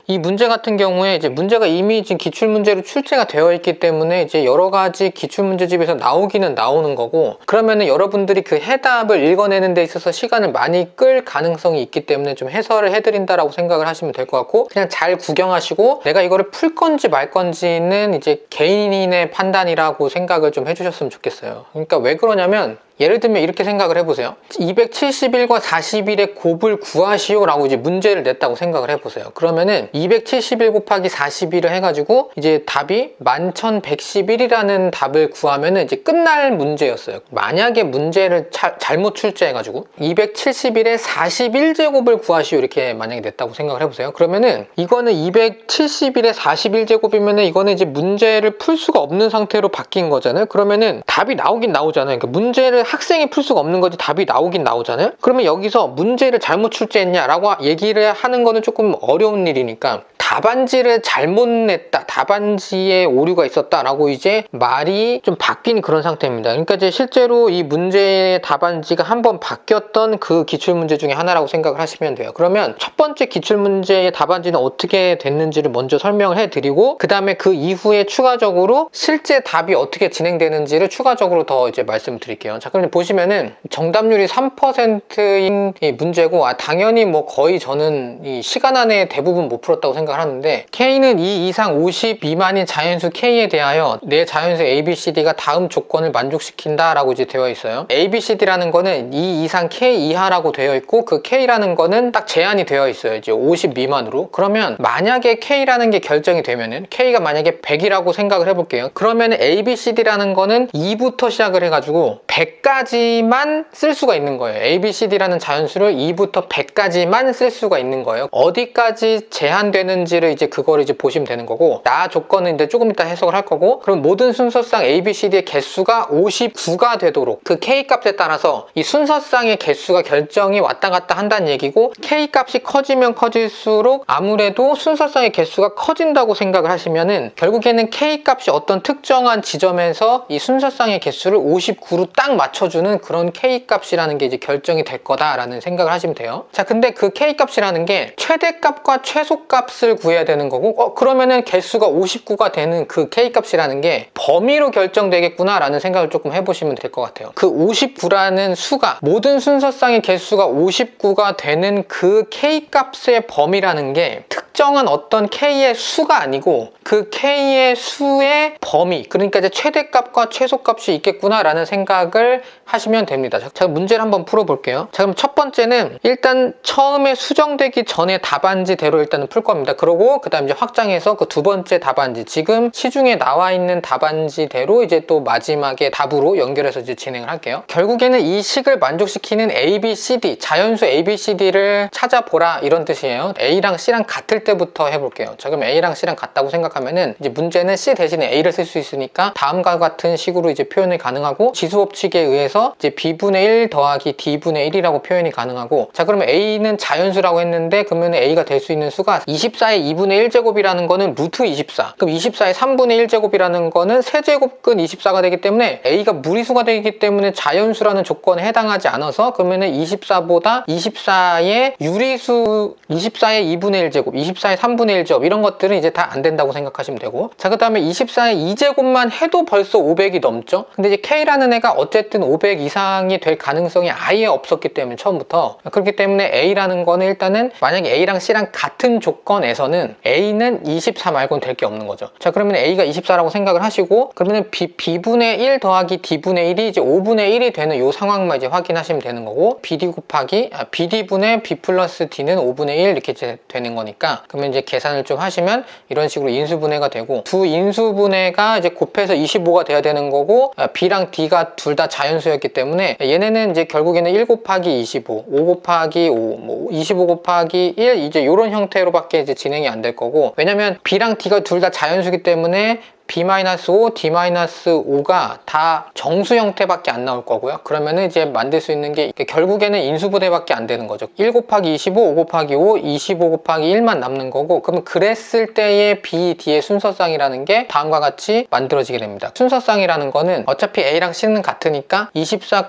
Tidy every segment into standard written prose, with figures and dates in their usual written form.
이 문제 같은 경우에 이제 문제가 이미 지금 기출문제로 출제가 되어 있기 때문에 이제 여러 가지 기출문제집에서 나오기는 나오는 거고, 그러면은 여러분들이 그 해답을 읽어내는 데 있어서 시간을 많이 끌 가능성이 있기 때문에 좀 해설을 해드린다라고 생각을 하시면 될 것 같고, 그냥 잘 구경하시고 내가 이거를 풀 건지 말 건지는 이제 개인의 판단이라고 생각을 좀 해주셨으면 좋겠어요. 그러니까 왜 그러냐면, 예를 들면 이렇게 생각을 해보세요. 271과 41의 곱을 구하시오 라고 이제 문제를 냈다고 생각을 해보세요. 그러면은 271 곱하기 41을 해가지고 이제 답이 11,111이라는 답을 구하면은 이제 끝날 문제였어요. 만약에 문제를 잘못 출제해가지고 271의 41제곱을 구하시오 이렇게 만약에 냈다고 생각을 해보세요. 그러면은 이거는 271의 41제곱이면은 이거는 이제 문제를 풀 수가 없는 상태로 바뀐 거잖아요. 그러면은 답이 나오긴 나오잖아요. 그러니까 문제를 학생이 풀 수가 없는 거지 답이 나오긴 나오잖아요. 그러면 여기서 문제를 잘못 출제했냐라고 얘기를 하는 거는 조금 어려운 일이니까, 답안지를 잘못 냈다, 답안지에 오류가 있었다라고 이제 말이 좀 바뀐 그런 상태입니다. 그러니까 이제 실제로 이 문제의 답안지가 한번 바뀌었던 그 기출문제 중에 하나라고 생각을 하시면 돼요. 그러면 첫 번째 기출문제의 답안지는 어떻게 됐는지를 먼저 설명을 해드리고, 그 다음에 그 이후에 추가적으로 실제 답이 어떻게 진행되는지를 추가적으로 더 이제 말씀드릴게요. 자, 그럼 보시면은 정답률이 3%인 이 문제고, 당연히 뭐 거의 저는 이 시간 안에 대부분 못 풀었다고 생각을 하는데, K는 2 이상 50 미만인 자연수 K에 대하여 내 자연수 ABCD가 다음 조건을 만족시킨다 라고 이제 되어 있어요. ABCD라는 거는 2 이상 K 이하라고 되어 있고, 그 K라는 거는 딱 제한이 되어 있어요. 이제 50 미만으로. 그러면 만약에 K라는 게 결정이 되면은, K가 만약에 100이라고 생각을 해볼게요. 그러면 ABCD라는 거는 2부터 시작을 해가지고 100까지만 쓸 수가 있는 거예요. ABCD라는 자연수를 2부터 100까지만 쓸 수가 있는 거예요. 어디까지 제한되는지를 이제 그거를 이제 보시면 되는 거고, 나 조건은 이제 조금 이따 해석을 할 거고, 그럼 모든 순서상 ABCD의 개수가 59가 되도록 그 K 값에 따라서 이 순서상의 개수가 결정이 왔다 갔다 한다는 얘기고, K 값이 커지면 커질수록 아무래도 순서상의 개수가 커진다고 생각을 하시면은, 결국에는 K 값이 어떤 특정한 지점에서 이 순서상의 개수를 59로 딱 맞춰주는 그런 K 값이라는 게 이제 결정이 될 거다라는 생각을 하시면 돼요. 자, 근데 그 K 값이라는 게 최대값과 최소값을 구해야 되는 거고, 그러면은 개수가 59가 되는 그 K 값이라는 게 범위로 결정되겠구나 라는 생각을 조금 해보시면 될 것 같아요. 그 59라는 수가, 모든 순서상의 개수가 59가 되는 그 K 값의 범위라는 게 특정한 어떤 K의 수가 아니고 그 K의 수의 범위, 그러니까 이제 최대값과 최소값이 있겠구나 라는 생각을 하시면 됩니다. 자, 문제를 한번 풀어볼게요. 자, 그럼 첫 번째는 일단 처음에 수정되기 전에 답안지대로 일단은 풀 겁니다. 그러고 그 다음 이제 확장해서 그 두 번째 답안지, 지금 시중에 나와 있는 답안지대로 이제 또 마지막에 답으로 연결해서 이제 진행을 할게요. 결국에는 이 식을 만족시키는 A, B, C, D, 자연수 A, B, C, D를 찾아보라 이런 뜻이에요. A랑 C랑 같을 때부터 해볼게요. 자, 그럼 A랑 C랑 같다고 생각하면은 이제 문제는 C 대신에 A를 쓸 수 있으니까 다음과 같은 식으로 이제 표현이 가능하고, 지수법칙에 의해서 이제 B분의 1 더하기 D분의 1이라고 표현이 가능하고, 자, 그러면 A는 자연수라고 했는데 그러면 A가 될 수 있는 수가 24의 2분의 1제곱이라는 거는 루트 24, 그럼 24의 3분의 1제곱이라는 거는 세제곱근 24가 되기 때문에 A가 무리수가 되기 때문에 자연수라는 조건에 해당하지 않아서, 그러면은 24보다 24의 유리수, 24의 2분의 1제곱, 24의 3분의 1제곱 이런 것들은 이제 다 안 된다고 생각하시면 되고, 자, 그 다음에 24의 2제곱만 해도 벌써 500이 넘죠. 근데 이제 K라는 애가 어쨌든 500 이상이 될 가능성이 아예 없었기 때문에 처음부터, 그렇기 때문에 A라는 거는 일단은 만약에 A랑 C랑 같은 조건에서는 A는 24 말고는 될 게 없는 거죠. 자, 그러면 A가 24라고 생각을 하시고, 그러면 B분의 1 더하기 D분의 1이 이제 5분의 1이 되는 요 상황만 이제 확인하시면 되는 거고, BD 곱하기 BD분의 B 플러스 D는 5분의 1 이렇게 이제 되는 거니까, 그러면 이제 계산을 좀 하시면 이런 식으로 인수분해가 되고, 두 인수분해가 이제 곱해서 25가 돼야 되는 거고, B랑 D가 둘 다 자연수였기 때문에 얘네는 이제 결국에는 1 곱하기 25, 5 곱하기 5, 뭐 25 곱하기 1 이제 이런 형태로밖에 이제 진행이 안 될 거고, 왜냐면 B랑 D가 둘 다 자연수기 때문에 B-5, D-5가 다 정수 형태밖에 안 나올 거고요. 그러면은 이제 만들 수 있는 게 결국에는 인수분해밖에 안 되는 거죠. 1 곱하기 25, 5 곱하기 5, 25 곱하기 1만 남는 거고, 그럼 그랬을 때의 B, D의 순서쌍이라는 게 다음과 같이 만들어지게 됩니다. 순서쌍이라는 거는 어차피 A랑 C는 같으니까 24,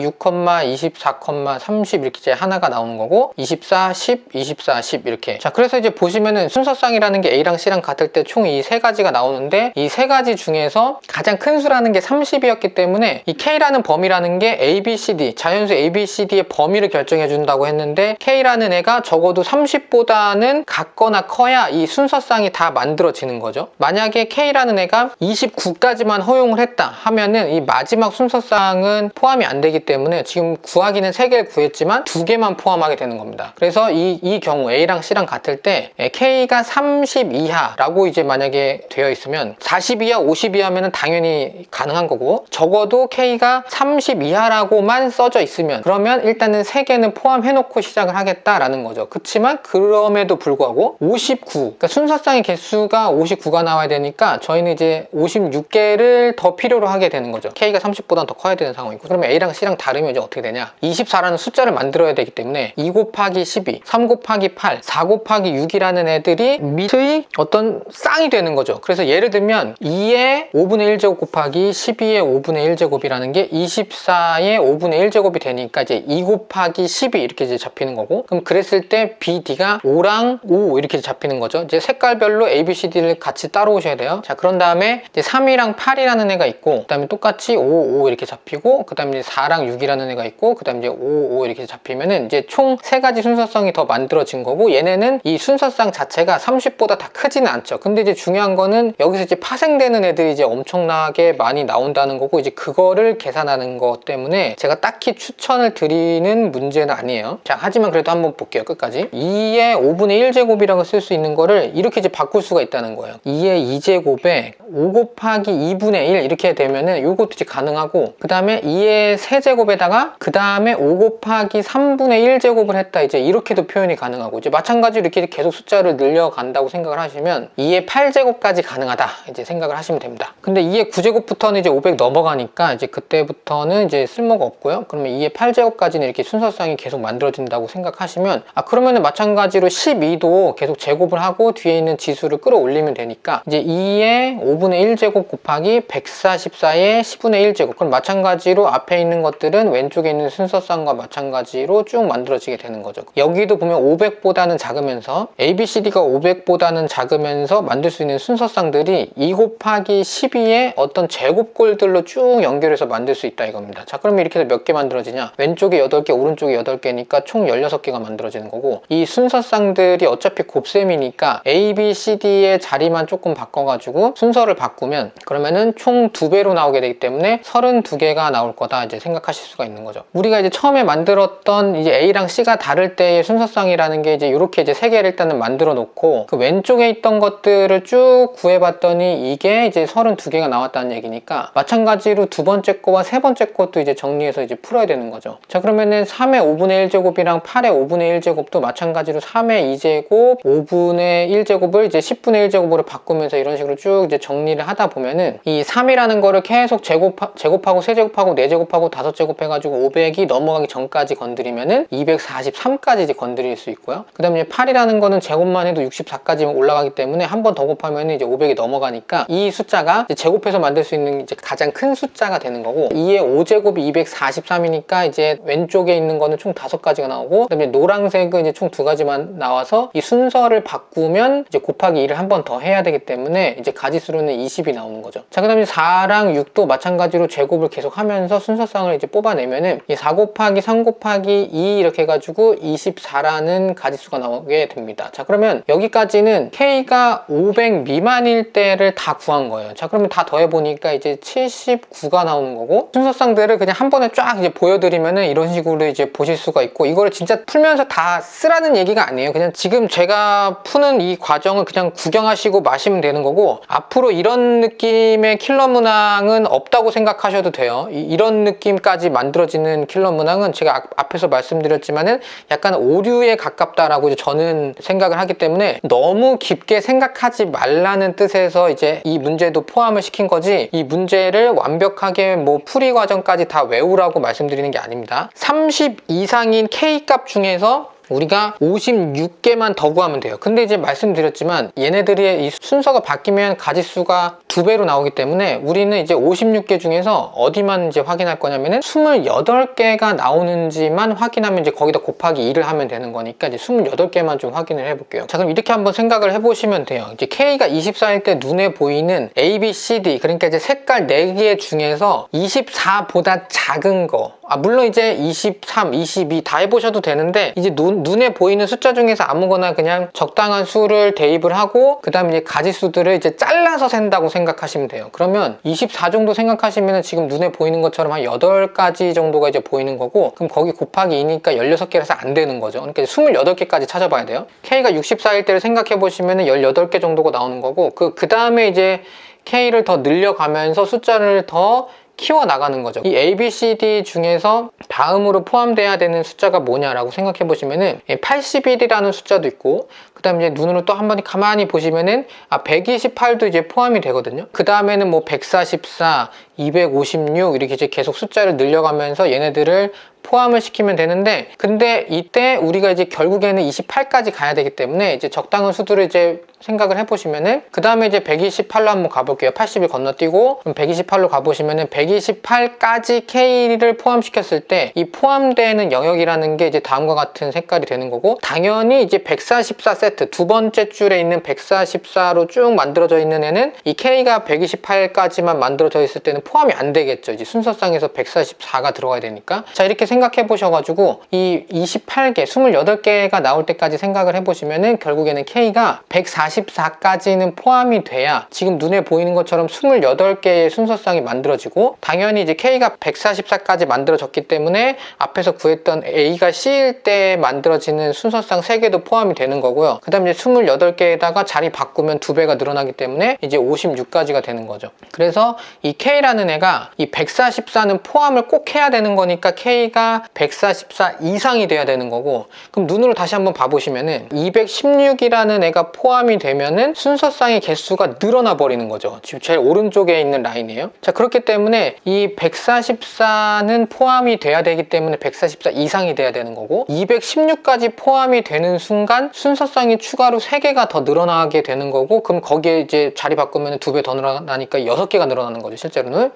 6, 24, 30 이렇게 이제 하나가 나오는 거고, 24, 10, 24, 10 이렇게. 자, 그래서 이제 보시면은 순서쌍이라는 게 A랑 C랑 같을 때 총 이 세 가지가 나오는데, 이 세 가지 중에서 가장 큰 수라는 게 30이었기 때문에 이 K라는 범위라는 게 A, B, C, D, 자연수 A, B, C, D의 범위를 결정해 준다고 했는데, K라는 애가 적어도 30보다는 같거나 커야 이 순서쌍이 다 만들어지는 거죠. 만약에 K라는 애가 29까지만 허용을 했다 하면은 이 마지막 순서쌍은 포함이 안 되기 때문에 지금 구하기는 3개를 구했지만 2개만 포함하게 되는 겁니다. 그래서 이 경우 A랑 C랑 같을 때 K가 30 이하라고 이제 만약에 되어 있으면 40 이하, 50 이하면은 당연히 가능한 거고, 적어도 K가 30 이하라고만 써져 있으면 그러면 일단은 3개는 포함해 놓고 시작을 하겠다라는 거죠. 그렇지만 그럼에도 불구하고 59, 그러니까 순서쌍의 개수가 59가 나와야 되니까 저희는 이제 56개를 더 필요로 하게 되는 거죠. K가 30보다 더 커야 되는 상황이고, 그러면 A랑 C랑 다르면 이제 어떻게 되냐, 24라는 숫자를 만들어야 되기 때문에 2 곱하기 12, 3 곱하기 8, 4 곱하기 6이라는 애들이 밑의 어떤 쌍이 되는 거죠. 그래서 예를 들면 2의 5분의 1제곱 곱하기 12의 5분의 1제곱이라는 게 24의 5분의 1제곱이 되니까 이제 2 곱하기 12 이렇게 이제 잡히는 거고, 그럼 그랬을 때 B, D가 5랑 5 이렇게 잡히는 거죠. 이제 색깔별로 A, B, C, D를 같이 따로 오셔야 돼요. 자, 그런 다음에 이제 3이랑 8이라는 애가 있고, 그 다음에 똑같이 5, 5 이렇게 잡히고, 그 다음에 이제 4랑 6이라는 애가 있고, 그 다음에 이제 5, 5 이렇게 잡히면은 이제 총 3가지 순서성이 더 만들어진 거고, 얘네는 이 순서쌍 자체가 30보다 다 크지는 않죠. 근데 이제 중요한 거는 여기서 이제 파생되는 애들이 이제 엄청나게 많이 나온다는 거고, 이제 그거를 계산하는 것 때문에 제가 딱히 추천을 드리는 문제는 아니에요. 자, 하지만 그래도 한번 볼게요. 끝까지. 2의 5분의 1제곱이라고 쓸 수 있는 거를 이렇게 이제 바꿀 수가 있다는 거예요. 2의 2제곱에 5 곱하기 2분의 1 이렇게 되면은 요것도 이제 가능하고, 그 다음에 2의 세제곱에다가 그 다음에 5 곱하기 3분의 1제곱을 했다, 이제 이렇게도 표현이 가능하고, 이제 마찬가지로 이렇게 계속 숫자를 늘려간다고 생각을 하시면 2의 8제곱까지 가능하다 이제 생각을 하시면 됩니다. 근데 2의 9제곱부터는 이제 500 넘어가니까 이제 그때부터는 이제 쓸모가 없고요. 그러면 2의 8제곱까지는 이렇게 순서쌍이 계속 만들어진다고 생각하시면, 그러면은 마찬가지로 12도 계속 제곱을 하고 뒤에 있는 지수를 끌어올리면 되니까 이제 2의 5분의 1제곱 곱하기 144의 10분의 1제곱, 그럼 마찬가지로 앞에 있는 것들은 왼쪽에 있는 순서쌍과 마찬가지로 쭉 만들어지게 되는 거죠. 여기도 보면 500보다는 작으면서 A, B, C, D가 500보다는 작으면서 만들 수 있는 순서쌍들이 2 곱하기 12의 어떤 제곱꼴들로 쭉 연결해서 만들 수 있다 이겁니다. 자, 그러면 이렇게 해서 몇 개 만들어지냐, 왼쪽에 8개, 오른쪽에 8개니까 총 16개가 만들어지는 거고, 이 순서쌍들이 어차피 곱셈이니까 A, B, C, D의 자리만 조금 바꿔가지고 순서를 바꾸면 그러면은 총 2배로 나오게 되기 때문에 32개가 나올 거다 이제 생각하실 수가 있는 거죠. 우리가 이제 처음에 만들었던 이제 A랑 C가 다를 때의 순서쌍이라는 게 이제 이렇게 이제 3개를 일단은 만들어 놓고, 그 왼쪽에 있던 것들을 쭉 구해봤더니 이게 이제 32개가 나왔다는 얘기니까 마찬가지로 두 번째 거와 세 번째 것도 이제 정리해서 이제 풀어야 되는 거죠. 자, 그러면은 3의 5분의 1제곱이랑 8의 5분의 1제곱도 마찬가지로 3의 2제곱, 5분의 1제곱을 이제 10분의 1제곱으로 바꾸면서 이런 식으로 쭉 이제 정리를 하다 보면은 이 3이라는 거를 계속 제곱하고 세제곱하고 4제곱하고 5제곱 해가지고 500이 넘어가기 전까지 건드리면은 243까지 이제 건드릴 수 있고요. 그 다음에 8이라는 거는 제곱만 해도 64까지 올라가기 때문에 한 번 더 곱하면 이제 500이 넘어가니까 이 숫자가 이제 제곱해서 만들 수 있는 이제 가장 큰 숫자가 되는 거고, 2의 5제곱이 243이니까 이제 왼쪽에 있는 거는 총 5가지가 나오고, 그 다음에 노란색은 이제 총 2가지만 나와서 이 순서를 바꾸면 이제 곱하기 2를 한 번 더 해야 되기 때문에 이제 가지수로는 20이 나오는 거죠. 자, 그 다음에 4랑 6도 마찬가지로 제곱을 계속 하면서 순서쌍을 이제 뽑아내면은 이 4 곱하기 3 곱하기 2 이렇게 해가지고 24라는 가지수가 나오게 됩니다. 자, 그러면 여기까지는 K가 500 미만일 때를 다 구한 거예요. 자, 그러면 다 더해보니까 이제 79가 나오는 거고, 순서쌍들을 그냥 한 번에 쫙 이제 보여드리면은 이런 식으로 이제 보실 수가 있고, 이거를 진짜 풀면서 다 쓰라는 얘기가 아니에요. 그냥 지금 제가 푸는 이 과정을 그냥 구경하시고 마시면 되는 거고, 앞으로 이런 느낌의 킬러 문항은 없다고 생각하셔도 돼요. 이런 느낌까지 만들어지는 킬러 문항은 제가 앞에서 말씀드렸지만은 약간 오류에 가깝다라고 이제 저는 생각을 하기 때문에 너무 깊게 생각하지 말라는 뜻에서 위해서 이제 이 문제도 포함을 시킨 거지, 이 문제를 완벽하게 뭐 풀이 과정까지 다 외우라고 말씀드리는 게 아닙니다. 30 이상인 K값 중에서 우리가 56개만 더 구하면 돼요. 근데 이제 말씀드렸지만 얘네들이 이 순서가 바뀌면 가지수가 2배로 나오기 때문에 우리는 이제 56개 중에서 어디만 이제 확인할 거냐면은 28개가 나오는지만 확인하면 이제 거기다 곱하기 2를 하면 되는 거니까 이제 28개만 좀 확인을 해볼게요. 자, 그럼 이렇게 한번 생각을 해보시면 돼요. 이제 K가 24일 때 눈에 보이는 A, B, C, D, 그러니까 이제 색깔 4개 중에서 24보다 작은 거, 물론 이제 23, 22 다 해보셔도 되는데, 이제 눈에 보이는 숫자 중에서 아무거나 그냥 적당한 수를 대입을 하고 그 다음에 이제 가지수들을 이제 잘라서 센다고 생각하시면 돼요. 그러면 24 정도 생각하시면 지금 눈에 보이는 것처럼 한 8가지 정도가 이제 보이는 거고, 그럼 거기 곱하기 2니까 16개라서 안 되는 거죠. 그러니까 28개까지 찾아봐야 돼요. K가 64일 때를 생각해 보시면 18개 정도가 나오는 거고, 그 다음에 이제 K를 더 늘려가면서 숫자를 더 키워 나가는 거죠. 이 A, B, C, D 중에서 다음으로 포함돼야 되는 숫자가 뭐냐라고 생각해 보시면은 81이라는 숫자도 있고, 그 다음에 이제 눈으로 또 한번 가만히 보시면은 128도 이제 포함이 되거든요. 그 다음에는 뭐 144, 256 이렇게 이제 계속 숫자를 늘려가면서 얘네들을 포함을 시키면 되는데, 근데 이때 우리가 이제 결국에는 28까지 가야 되기 때문에 이제 적당한 수들을 이제 생각을 해보시면은, 그 다음에 이제 128로 한번 가볼게요. 80을 건너뛰고 그럼 128로 가보시면은 128까지 K를 포함시켰을 때 이 포함되는 영역이라는 게 이제 다음과 같은 색깔이 되는 거고, 당연히 이제 144 세트 두 번째 줄에 있는 144로 쭉 만들어져 있는 애는 이 K가 128까지만 만들어져 있을 때는 포함이 안 되겠죠. 이제 순서상에서 144가 들어가야 되니까. 자, 이렇게 생각해 보셔가지고 이 28개, 28개가 나올 때까지 생각을 해보시면은 결국에는 K가 144까지는 포함이 돼야 지금 눈에 보이는 것처럼 28개의 순서상이 만들어지고, 당연히 이제 K가 144까지 만들어졌기 때문에 앞에서 구했던 A가 C일 때 만들어지는 순서상 3개도 포함이 되는 거고요. 그 다음에 이제 28개에다가 자리 바꾸면 2배가 늘어나기 때문에 이제 56까지가 되는 거죠. 그래서 이 K라는 애가 이 144는 포함을 꼭 해야 되는 거니까 K가 144 이상이 돼야 되는 거고, 그럼 눈으로 다시 한번 봐보시면은 216이라는 애가 포함이 되면은 순서상의 개수가 늘어나 버리는 거죠. 지금 제일 오른쪽에 있는 라인이에요. 자, 그렇기 때문에 이 144는 포함이 돼야 되기 때문에 144 이상이 돼야 되는 거고, 216까지 포함이 되는 순간 순서상이 추가로 3개가 더 늘어나게 되는 거고, 그럼 거기에 이제 자리 바꾸면 2배 더 늘어나니까 6개가 늘어나는 거죠, 실제로는.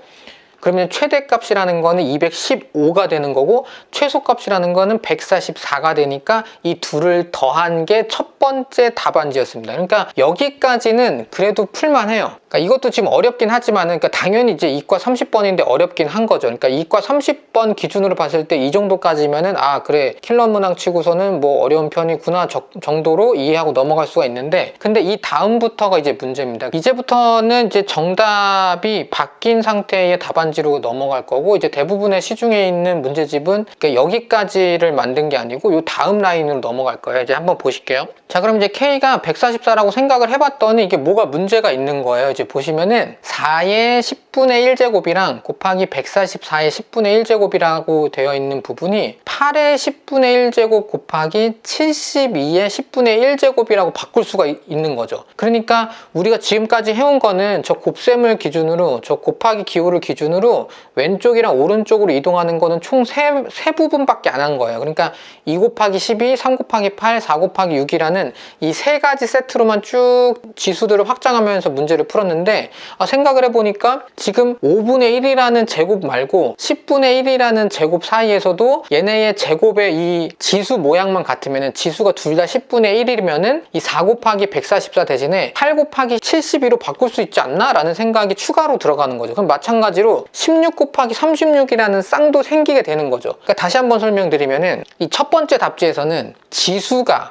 그러면 최대값이라는 거는 215가 되는 거고, 최소값이라는 거는 144가 되니까 이 둘을 더한 게 첫 번째 답안지였습니다. 그러니까 여기까지는 그래도 풀만해요. 그러니까 이것도 지금 어렵긴 하지만, 그러니까 당연히 이제 이과 30번인데 어렵긴 한 거죠. 그러니까 이과 30번 기준으로 봤을 때 이 정도까지면은 그래, 킬러 문항 치고서는 뭐 어려운 편이구나 정도로 이해하고 넘어갈 수가 있는데, 근데 이 다음부터가 이제 문제입니다. 이제부터는 이제 정답이 바뀐 상태의 답안지로 넘어갈 거고, 이제 대부분의 시중에 있는 문제집은 그러니까 여기까지를 만든 게 아니고 이 다음 라인으로 넘어갈 거예요. 이제 한번 보실게요. 자, 그럼 이제 K가 144라고 생각을 해봤더니 이게 뭐가 문제가 있는 거예요. 이제 보시면은 4의 10분의 1제곱이랑 곱하기 144의 10분의 1제곱이라고 되어 있는 부분이 8의 10분의 1제곱 곱하기 72의 10분의 1제곱이라고 바꿀 수가 있는 거죠. 그러니까 우리가 지금까지 해온 거는 저 곱셈을 기준으로, 저 곱하기 기호를 기준으로 왼쪽이랑 오른쪽으로 이동하는 거는 총 세 부분밖에 안 한 거예요. 그러니까 2 곱하기 12, 3 곱하기 8, 4 곱하기 6이라는 이 세 가지 세트로만 쭉 지수들을 확장하면서 문제를 풀었는데, 생각을 해보니까 지금 5분의 1이라는 제곱 말고 10분의 1이라는 제곱 사이에서도 얘네의 제곱의 이 지수 모양만 같으면은, 지수가 둘 다 10분의 1이면은 이 4 곱하기 144 대신에 8 곱하기 72로 바꿀 수 있지 않나? 라는 생각이 추가로 들어가는 거죠. 그럼 마찬가지로 16 곱하기 36이라는 쌍도 생기게 되는 거죠. 그러니까 다시 한번 설명드리면은, 이 첫 번째 답지에서는 지수가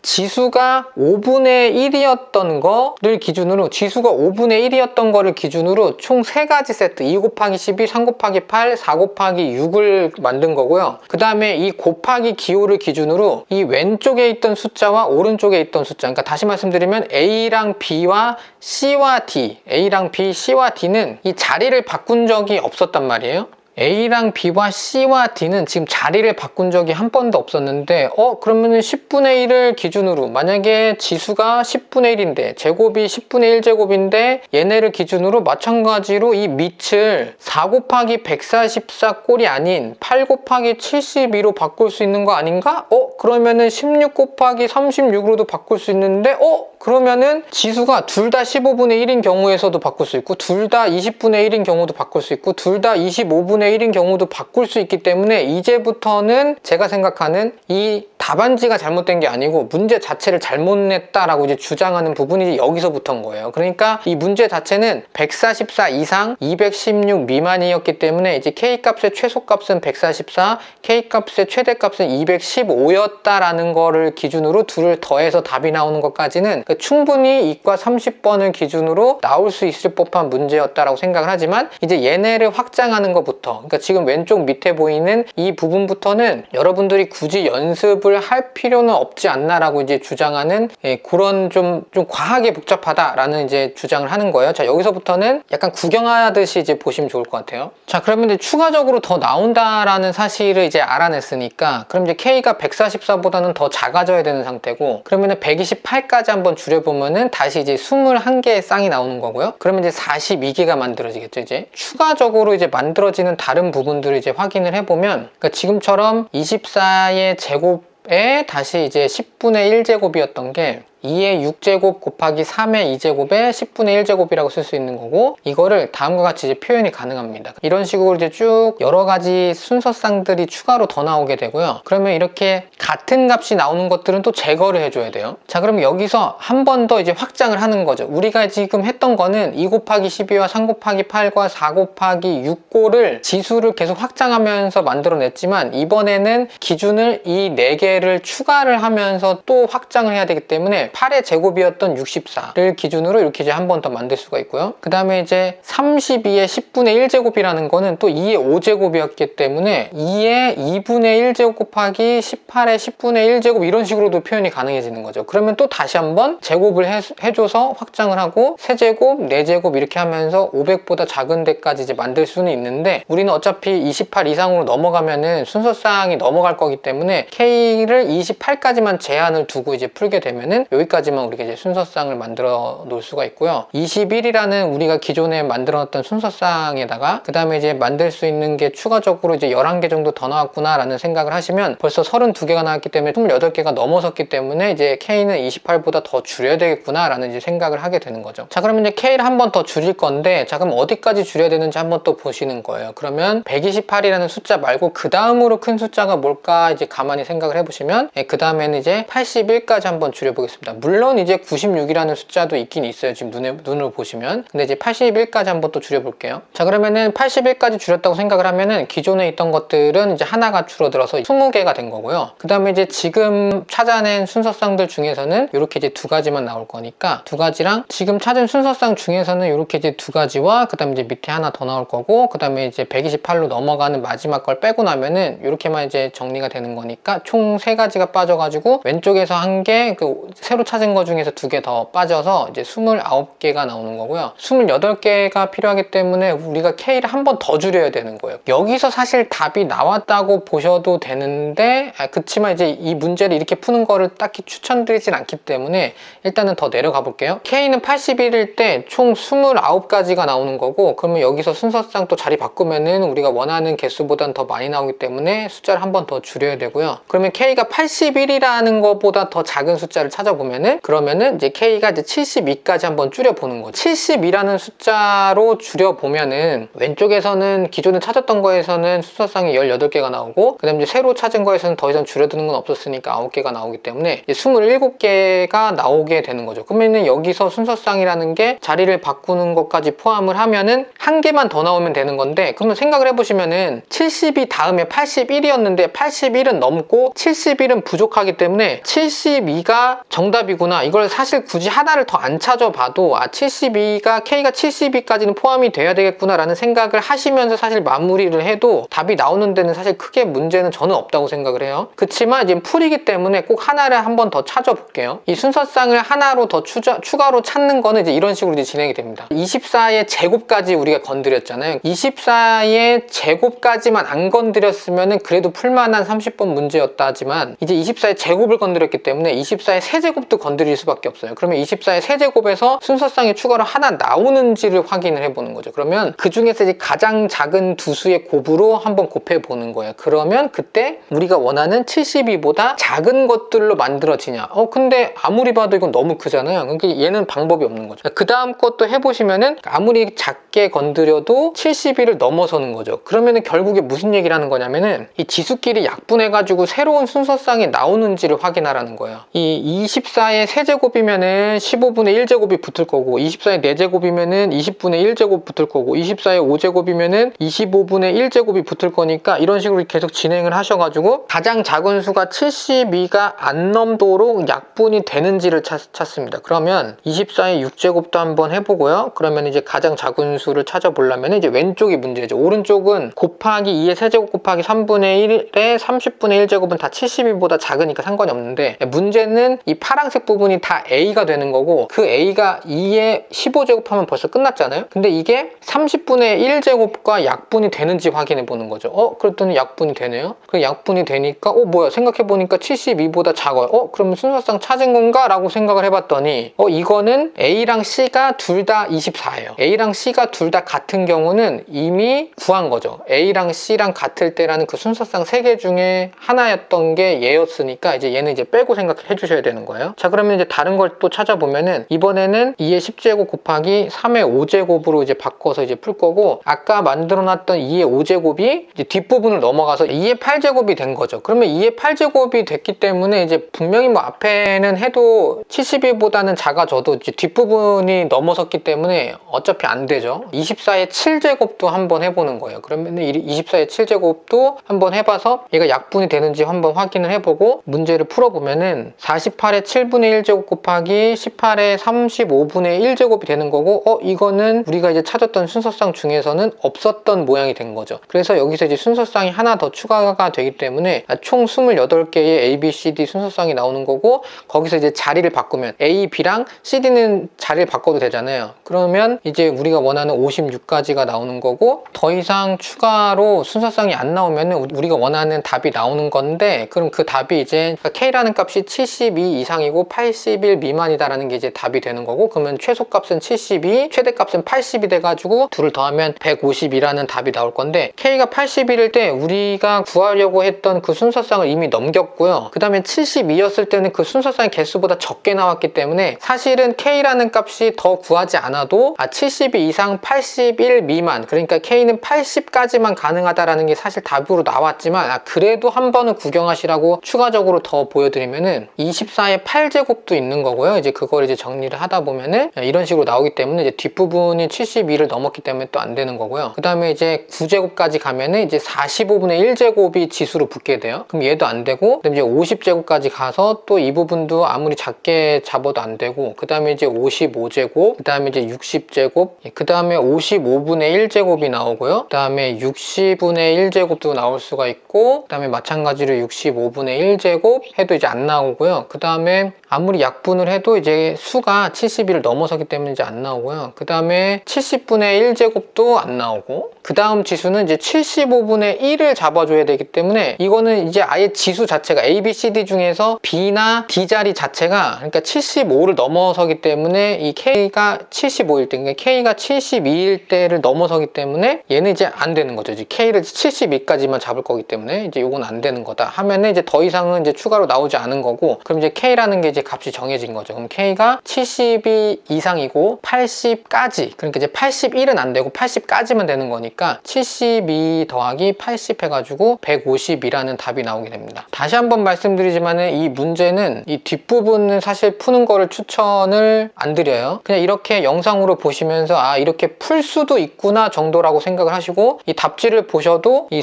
5분의 1이었던 거를 기준으로, 지수가 5분의 1이었던 거를 기준으로 총 3가지 세트, 2 곱하기 12, 3 곱하기 8, 4 곱하기 6을 만든 거고요. 그 다음에 이 곱하기 기호를 기준으로 이 왼쪽에 있던 숫자와 오른쪽에 있던 숫자, 그러니까 다시 말씀드리면 A랑 B와 C와 D, A랑 B, C와 D는 이 자리를 바꾼 적이 없었단 말이에요. A랑 B와 C와 D는 지금 자리를 바꾼 적이 한 번도 없었는데 그러면은 10분의 1을 기준으로 만약에 지수가 10분의 1인데 제곱이 10분의 1제곱인데 얘네를 기준으로 마찬가지로 이 밑을 4 곱하기 144 꼴이 아닌 8 곱하기 72로 바꿀 수 있는 거 아닌가? 그러면은 16 곱하기 36으로도 바꿀 수 있는데 그러면은 지수가 둘 다 15분의 1인 경우에서도 바꿀 수 있고 둘 다 20분의 1인 경우도 바꿀 수 있고 둘 다 25분의 1인 경우도 바꿀 수 있기 때문에 이제부터는 제가 생각하는 이 답안지가 잘못된 게 아니고 문제 자체를 잘못 냈다라고 이제 주장하는 부분이 여기서부터인 거예요. 그러니까 이 문제 자체는 144 이상 216 미만이었기 때문에 이제 K값의 최소값은 144, K값의 최대값은 215였다라는 거를 기준으로 둘을 더해서 답이 나오는 것까지는 충분히 이과 30번을 기준으로 나올 수 있을 법한 문제였다라고 생각을 하지만 이제 얘네를 확장하는 것부터, 그러니까 지금 왼쪽 밑에 보이는 이 부분부터는 여러분들이 굳이 연습을 할 필요는 없지 않나라고 이제 주장하는 그런 좀 과하게 복잡하다라는 이제 주장을 하는 거예요. 자, 여기서부터는 약간 구경하듯이 이제 보시면 좋을 것 같아요. 자, 그러면 이제 추가적으로 더 나온다라는 사실을 이제 알아냈으니까 그럼 이제 K가 144보다는 더 작아져야 되는 상태고 그러면은 128까지 한번 줄여보면은 다시 이제 21개의 쌍이 나오는 거고요. 그러면 이제 42개가 만들어지겠죠. 이제 추가적으로 이제 만들어지는 다른 부분들을 이제 확인을 해보면 그러니까 지금처럼 24의 제곱에 다시 이제 10분의 1제곱이었던 게 2의 6제곱 곱하기 3의 2제곱에 10분의 1제곱이라고 쓸 수 있는 거고 이거를 다음과 같이 이제 표현이 가능합니다. 이런 식으로 이제 쭉 여러 가지 순서쌍들이 추가로 더 나오게 되고요. 그러면 이렇게 같은 값이 나오는 것들은 또 제거를 해줘야 돼요. 자, 그럼 여기서 한 번 더 이제 확장을 하는 거죠. 우리가 지금 했던 거는 2 곱하기 12와 3 곱하기 8과 4 곱하기 6꼴을 지수를 계속 확장하면서 만들어냈지만 이번에는 기준을 이 4개를 추가를 하면서 또 확장을 해야 되기 때문에 8의 제곱이었던 64를 기준으로 이렇게 이제 한 번 더 만들 수가 있고요. 그 다음에 이제 32의 10분의 1제곱이라는 거는 또 2의 5제곱이었기 때문에 2의 2분의 1제곱 곱하기 18의 10분의 1제곱 이런 식으로도 표현이 가능해지는 거죠. 그러면 또 다시 한번 제곱을 해줘서 확장을 하고 세제곱, 4제곱 이렇게 하면서 500보다 작은 데까지 이제 만들 수는 있는데 우리는 어차피 28 이상으로 넘어가면은 순서쌍이 넘어갈 거기 때문에 K를 28까지만 제한을 두고 이제 풀게 되면은 여기까지만 우리가 이제 순서쌍을 만들어 놓을 수가 있고요. 21이라는 우리가 기존에 만들어 놨던 순서쌍에다가 그 다음에 이제 만들 수 있는 게 추가적으로 이제 11개 정도 더 나왔구나 라는 생각을 하시면 벌써 32개가 나왔기 때문에 28개가 넘어섰기 때문에 이제 K는 28보다 더 줄여야 되겠구나 라는 이제 생각을 하게 되는 거죠. 자, 그러면 이제 K를 한 번 더 줄일 건데 자, 그럼 어디까지 줄여야 되는지 한번 또 보시는 거예요. 그러면 128이라는 숫자 말고 그 다음으로 큰 숫자가 뭘까 이제 가만히 생각을 해보시면 그 다음에는 이제 81까지 한번 줄여보겠습니다. 물론 이제 96이라는 숫자도 있긴 있어요. 지금 눈으로 보시면. 근데 이제 81까지 한번 또 줄여볼게요. 자, 그러면은 81까지 줄였다고 생각을 하면은 기존에 있던 것들은 이제 하나가 줄어들어서 20개가 된 거고요. 그 다음에 이제 지금 찾아낸 순서쌍들 중에서는 이렇게 이제 2가지만 나올 거니까 2가지랑 지금 찾은 순서쌍 중에서는 이렇게 이제 2가지와 그 다음에 이제 밑에 하나 더 나올 거고 그 다음에 이제 128로 넘어가는 마지막 걸 빼고 나면은 이렇게만 이제 정리가 되는 거니까 총 3가지가 빠져가지고 왼쪽에서 한 개, 새로 찾은 거 중에서 2개 더 빠져서 이제 29개가 나오는 거고요. 28개가 필요하기 때문에 우리가 K를 한 번 더 줄여야 되는 거예요. 여기서 사실 답이 나왔다고 보셔도 되는데 그치만 이제 이 문제를 이렇게 푸는 거를 딱히 추천드리진 않기 때문에 일단은 더 내려가 볼게요. K는 81일 때 총 29가지가 나오는 거고 그러면 여기서 순서상 또 자리 바꾸면은 우리가 원하는 개수보다는 더 많이 나오기 때문에 숫자를 한 번 더 줄여야 되고요. 그러면 K가 81이라는 것보다 더 작은 숫자를 찾아보면은 그러면은 이제 K가 이제 72까지 한번 줄여보는 거죠. 72라는 숫자로 줄여보면은 왼쪽에서는 기존에 찾았던 거에서는 순서쌍이 18개가 나오고 그 다음에 이제 새로 찾은 거에서는 더 이상 줄여드는 건 없었으니까 9개가 나오기 때문에 이제 27개가 나오게 되는 거죠. 그러면은 여기서 순서쌍이라는 게 자리를 바꾸는 것까지 포함을 하면은 한 개만 더 나오면 되는 건데 그러면 생각을 해보시면은 72 다음에 81이었는데 81은 넘고 71은 부족하기 때문에 72가 정답이구나, 이걸 사실 굳이 하나를 더 안 찾아봐도 72가 K가 72까지는 포함이 돼야 되겠구나 라는 생각을 하시면서 사실 마무리를 해도 답이 나오는 데는 사실 크게 문제는 저는 없다고 생각을 해요. 그렇지만 이제 풀이기 때문에 꼭 하나를 한번 더 찾아볼게요. 이 순서쌍을 하나로 더 추가로 찾는 거는 이제 이런 식으로 이제 진행이 됩니다. 24의 제곱까지 우리가 건드렸잖아요. 24의 제곱까지만 안 건드렸으면 그래도 풀만한 30번 문제였다지만 이제 24의 제곱을 건드렸기 때문에 24의 세제곱도 건드릴 수밖에 없어요. 그러면 24의 세제곱에서 순서쌍이 추가로 하나 나오는지를 확인을 해보는 거죠. 그러면 그 중에서 이제 가장 작은 두 수의 곱으로 한번 곱해보는 거예요. 그러면 그때 우리가 원하는 72보다 작은 것들로 만들어지냐? 근데 아무리 봐도 이건 너무 크잖아요. 그러니까 얘는 방법이 없는 거죠. 그 다음 것도 해보시면은 아무리 작게 건드려도 72를 넘어서는 거죠. 그러면은 결국에 무슨 얘기를 하는 거냐면은 이 지수끼리 약분해가지고 새로운 순서쌍이 나오는지를 확인하라는 거예요. 이 24의 세제곱이면은 15분의 1제곱이 붙을 거고, 24의 4제곱이면은 20분의 1제곱 붙을 거고, 24의 5제곱이면은 25분의 1제곱이 붙을 거니까 이런 식으로 계속 진행을 하셔가지고 가장 작은 수가 72가 안 넘도록 약분이 되는지를 찾습니다. 그러면 24의 6제곱도 한번 해보고요. 그러면 이제 가장 작은 수를 찾아보려면 이제 왼쪽이 문제죠. 오른쪽은 곱하기 2의 세제곱 곱하기 3분의 1에 30분의 1제곱은 다 72보다 작으니까 상관이 없는데, 문제는 이 파란색 부분이 다 A가 되는 거고, 그 A가 2의 15제곱 하면 벌써 끝났잖아요. 근데 이게 30분의 1제곱과 약분이 되는지 확인해 보는 거죠. 그랬더니 약분이 되네요. 그 약분이 되니까 뭐야, 생각해 보니까 72보다 작아요. 그러면 순서쌍 찾은 건가? 라고 생각을 해봤더니 이거는 A랑 C가 둘 다 24예요. A랑 C가 둘 다 같은 경우는 이미 구한 거죠. A랑 C랑 같을 때라는 그 순서쌍 3개 중에 하나였던 게 얘였으니까 이제 얘는 이제 빼고 생각해 주셔야 되는 거예요. 자, 그러면 이제 다른 걸 또 찾아보면은 이번에는 2의 10제곱 곱하기 3의 5제곱으로 이제 바꿔서 이제 풀 거고, 아까 만들어 놨던 2의 5제곱이 이제 뒷부분을 넘어가서 2의 8제곱이 된 거죠. 그러면 2의 8제곱이 됐기 때문에 이제 분명히 뭐 앞에는 해도 72보다는 작아져도 이제 뒷부분이 넘어섰기 때문에 어차피 안 되죠. 24의 7제곱도 한번 해보는 거예요. 그러면 24의 7제곱도 한번 해봐서 얘가 약분이 되는지 한번 확인을 해보고 문제를 풀어보면은 48의 7분의 1제곱 곱하기 18의 35분의 1제곱이 되는 거고, 이거는 우리가 이제 찾았던 순서쌍 중에서는 없었던 모양이 된 거죠. 그래서 여기서 이제 순서쌍이 하나 더 추가가 되기 때문에 총 28개의 A, B, C, D 순서쌍이 나오는 거고, 거기서 이제 자리를 바꾸면 A, B랑 C, D는 자리를 바꿔도 되잖아요. 그러면 이제 우리가 원하는 56까지가 나오는 거고, 더 이상 추가로 순서쌍이 안 나오면 우리가 원하는 답이 나오는 건데, 그럼 그 답이 이제 K라는 값이 72 이상이고 81 미만이다라는 게 이제 답이 되는 거고, 그러면 최소값은 72, 최대값은 80이 돼가지고 둘을 더하면 150이라는 답이 나올 건데, K가 81일 때 우리가 구하려고 했던 그 순서쌍을 이미 넘겼고요. 그 다음에 72였을 때는 그 순서쌍의 개수보다 적게 나왔기 때문에 사실은 K라는 값이 더 구하지 않아도 72 이상 81 미만, 그러니까 K는 80까지만 가능하다라는 게 사실 답으로 나왔지만, 그래도 한 번은 구경하시라고 추가적으로 더 보여드리면은 24의 8제곱도 있는 거고요. 이제 그걸 이제 정리를 하다 보면은 이런 식으로 나오기 때문에 이제 뒷부분이 72를 넘었기 때문에 또 안 되는 거고요. 그 다음에 이제 9제곱까지 가면은 이제 45분의 1제곱이 지수로 붙게 돼요. 그럼 얘도 안 되고, 그다음에 이제 50제곱까지 가서 또 이 부분도 아무리 작게 잡아도 안 되고, 그 다음에 이제 55제곱, 그 다음에 이제 60제곱, 그 다음에 55분의 1제곱이 나오고요. 그 다음에 60분의 1제곱도 나올 수가 있고, 그 다음에 마찬가지로 65분의 1제곱 해도 이제 안 나오고요. 그 다음에 아무리 약분을 해도 이제 수가 72를 넘어서기 때문에 이제 안 나오고요. 그 다음에 70분의 1제곱도 안 나오고, 그 다음 지수는 이제 75분의 1을 잡아줘야 되기 때문에 이거는 이제 아예 지수 자체가 A, B, C, D 중에서 B나 D 자리 자체가, 그러니까 75를 넘어서기 때문에 이 K가 75일 때, 그러니까 K가 72일 때를 넘어서기 때문에 얘는 이제 안 되는 거죠. 이제 K를 72까지만 잡을 거기 때문에 이제 이건 안 되는 거다 하면은 이제 더 이상은 이제 추가로 나오지 않은 거고, 그럼 이제 K라는 게 이제 값이 정해진 거죠. 그럼 K가 72 이상이고 80까지, 그러니까 이제 81은 안 되고 80까지만 되는 거니까 72 더하기 80 해가지고 150이라는 답이 나오게 됩니다. 다시 한번 말씀드리지만은 이 문제는 이 뒷부분은 사실 푸는 거를 추천을 안 드려요. 그냥 이렇게 영상으로 보시면서 이렇게 풀 수도 있구나 정도라고 생각을 하시고, 이 답지를 보셔도 이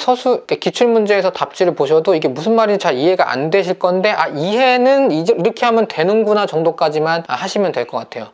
기출문제에서 답지를 보셔도 이게 무슨 말인지 잘 이해가 안 되실 건데, 이해는 이렇게 이렇게 하면 되는구나 정도까지만 하시면 될 것 같아요.